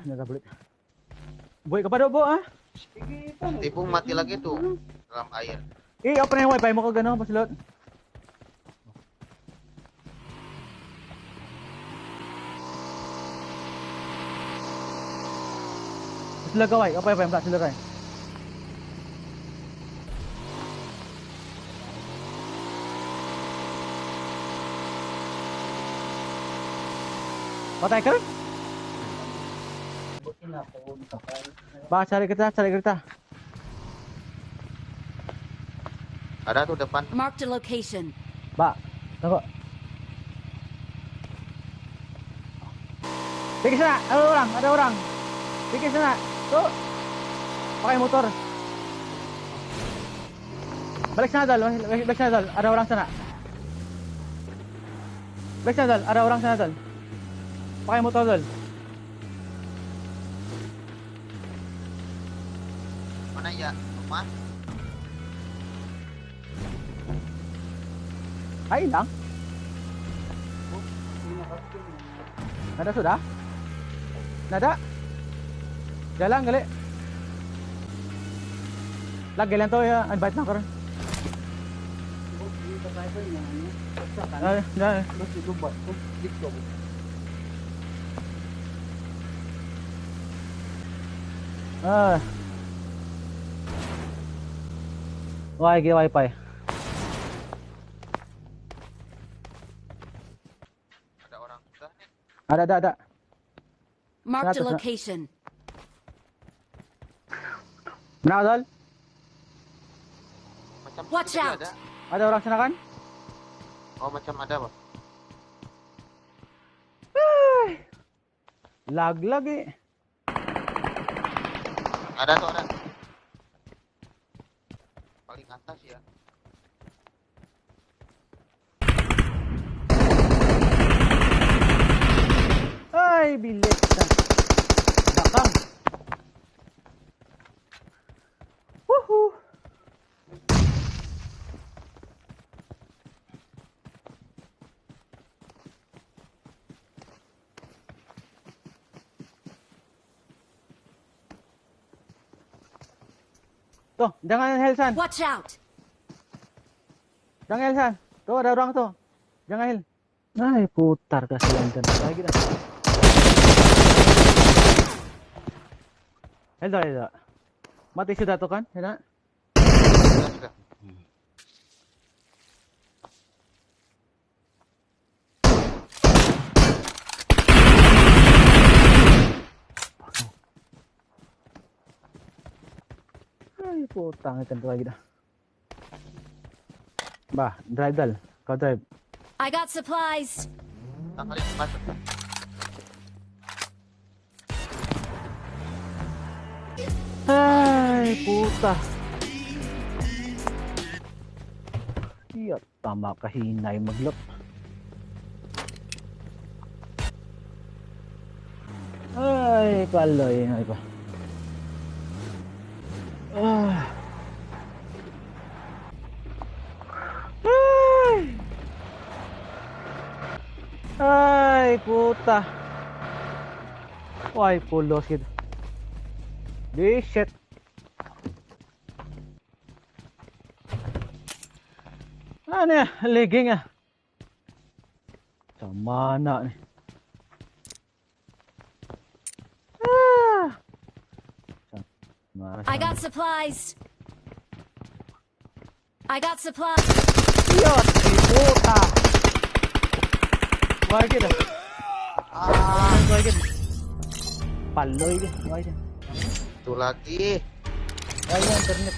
Nagablit. Boy ka pa daw, bo, ah? Tipong mati lagi tuh dalam air. Open na yung wifi mo kag ano, pasilot. Sila kaway, apa yang tak sila kay? Patay ka? Ba, cari kita, cari kita. Ada tuh depan. Marked a location. Ba, tunggu. Pergi sana, ada orang. Pergi sana, tuh. Pakai motor. Balik sana Dal, balik sana Dal, ada orang sana. Balik sana Dal, ada orang sana Dal. Pakai motor Dal. Mana ya? Rumah? Ay lang. Nada sudah? Nada? Jalan kali. Lagi lang to ya, invite na karon. Nah. Wifi. Ada orang sudah nih. Ada. Marked a Sana. location. Mana Dal? Macam Watch tadi out. Ada orang sana kan? Oh macam ada bang. Lag lagi. Ada tuh ada. Paling atas ya. Ay, bilis na. Bakang. Woohoo. Tuh, jangan Helsan. Watch out. Jangan Helsan. Tuh, ada orang tuh. Jangan Hel. Ay, putar kasihan kan. Lagi dah. Helda. Mati sudah tuh kan? Helda. Sudah. Ay, putang ikan tuh lagi dah. Bah, drive Dal. Kau drive. I got supplies. Tangkali masuk. Ay, puta. Iya, tama kahinay maglot. Ay, kaloy ay pa. Ay, puta. Ay, pulos gitu. Di shit. Ano ya, legging ah. Sa mana nih. I got supplies. Iya, puta. Why gitu? Why gitu? Paloy gitu, why gitu? Tuh lagi. Ay, internet.